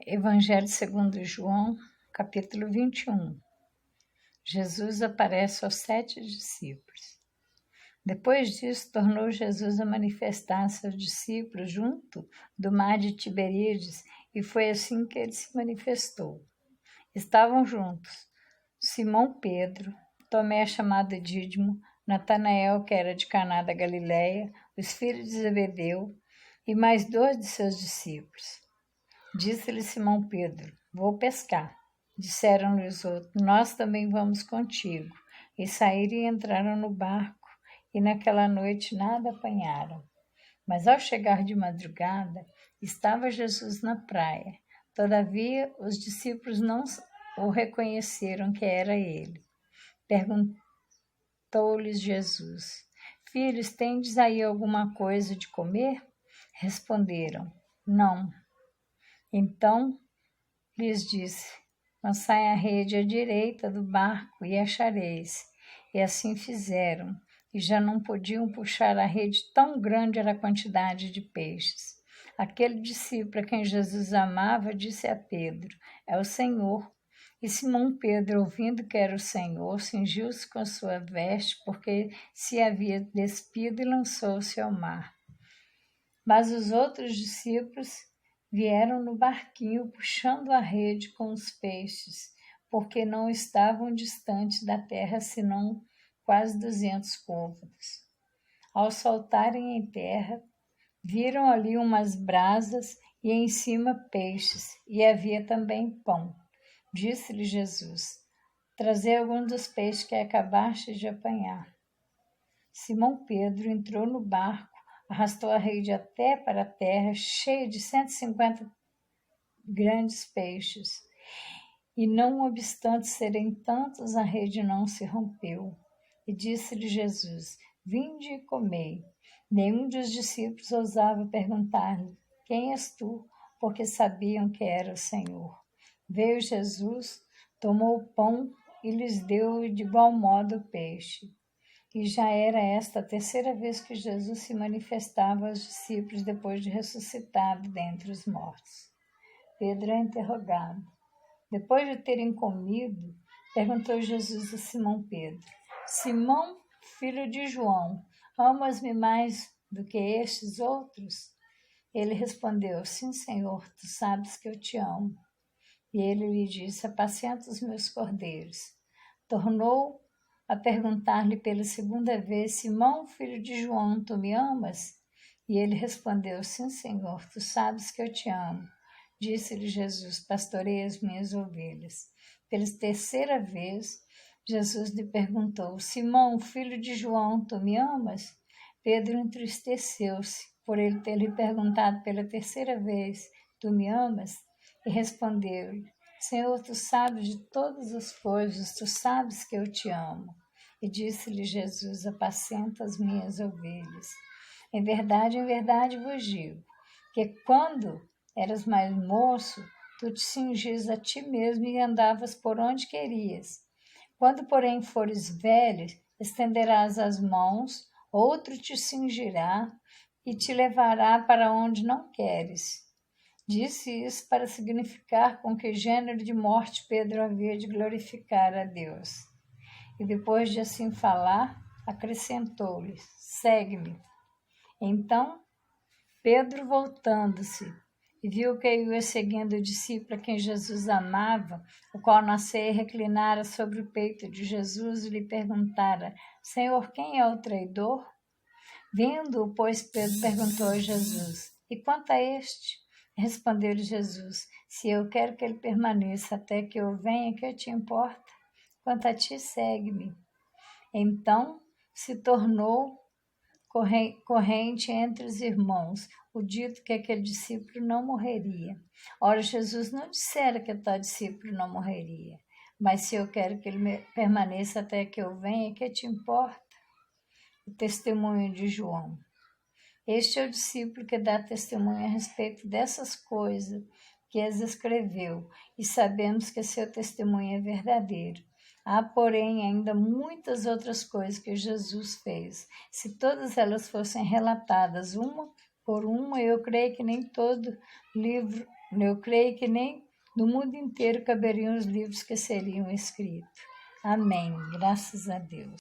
Evangelho segundo João, capítulo 21. Jesus aparece aos 7 discípulos. Depois disso, tornou Jesus a manifestar a seus discípulos junto do mar de Tiberíades, e foi assim que ele se manifestou. Estavam juntos Simão Pedro, Tomé chamado Dídimo, Natanael, que era de Caná da Galileia, os filhos de Zebedeu, e mais 2 de seus discípulos. Disse-lhe Simão Pedro: Vou pescar. Disseram-lhe os outros: Nós também vamos contigo. E saíram e entraram no barco, e naquela noite nada apanharam. Mas ao chegar de madrugada, estava Jesus na praia. Todavia, os discípulos não o reconheceram que era ele. Perguntou-lhes Jesus: Filhos, tendes aí alguma coisa de comer? Responderam: Não. Então lhes disse: Lançai a rede à direita do barco e achareis. E assim fizeram, e já não podiam puxar a rede, tão grande era a quantidade de peixes. Aquele discípulo a quem Jesus amava disse a Pedro: É o Senhor. E Simão Pedro, ouvindo que era o Senhor, cingiu-se com a sua veste, porque se havia despido, e lançou-se ao mar. Mas os outros discípulos vieram no barquinho puxando a rede com os peixes, porque não estavam distantes da terra, senão quase 200 côvados. Ao saltarem em terra, viram ali umas brasas e em cima peixes, e havia também pão. Disse-lhe Jesus: Trazei alguns dos peixes que acabaste de apanhar. Simão Pedro entrou no barco, arrastou a rede até para a terra, cheia de 150 grandes peixes. E não obstante serem tantos, a rede não se rompeu. E disse-lhe Jesus: Vinde e comei. Nenhum dos discípulos ousava perguntar-lhe: Quem és tu? Porque sabiam que era o Senhor. Veio Jesus, tomou o pão e lhes deu de igual modo o peixe. E já era esta a terceira vez que Jesus se manifestava aos discípulos depois de ressuscitado dentre os mortos. Pedro é interrogado. Depois de terem comido, perguntou Jesus a Simão Pedro: Simão, filho de João, amas-me mais do que estes outros? Ele respondeu: Sim, Senhor, tu sabes que eu te amo. E ele lhe disse: Apacenta os meus cordeiros. Tornou a perguntar-lhe pela segunda vez: Simão, filho de João, tu me amas? E ele respondeu: Sim, Senhor, tu sabes que eu te amo. Disse-lhe Jesus: Pastorei as minhas ovelhas. Pela terceira vez, Jesus lhe perguntou: Simão, filho de João, tu me amas? Pedro entristeceu-se por ele ter lhe perguntado pela terceira vez: Tu me amas? E respondeu-lhe: Senhor, tu sabes de todas as coisas, tu sabes que eu te amo. E disse-lhe Jesus: Apacenta as minhas ovelhas. Em verdade vos digo, que quando eras mais moço, tu te cingias a ti mesmo e andavas por onde querias. Quando, porém, fores velho, estenderás as mãos, outro te cingirá e te levará para onde não queres. Disse isso para significar com que gênero de morte Pedro havia de glorificar a Deus. E depois de assim falar, acrescentou-lhe: Segue-me. Então, Pedro, voltando-se, e viu que ia seguindo o discípulo a quem Jesus amava, o qual na ceia reclinara sobre o peito de Jesus e lhe perguntara: Senhor, quem é o traidor? Vendo-o, pois, Pedro perguntou a Jesus: E quanto a este? Respondeu-lhe Jesus: Se eu quero que ele permaneça até que eu venha, que te importa? Quanto a ti, segue-me. Então se tornou corrente entre os irmãos o dito que aquele discípulo não morreria. Ora, Jesus não dissera que tal discípulo não morreria, mas se eu quero que ele permaneça até que eu venha, que te importa? O testemunho de João. Este é o discípulo que dá testemunho a respeito dessas coisas que as escreveu, e sabemos que seu testemunho é verdadeiro. Há, porém, ainda muitas outras coisas que Jesus fez. Se todas elas fossem relatadas uma por uma, eu creio que nem todo livro, eu creio que nem no mundo inteiro caberiam os livros que seriam escritos. Amém. Graças a Deus.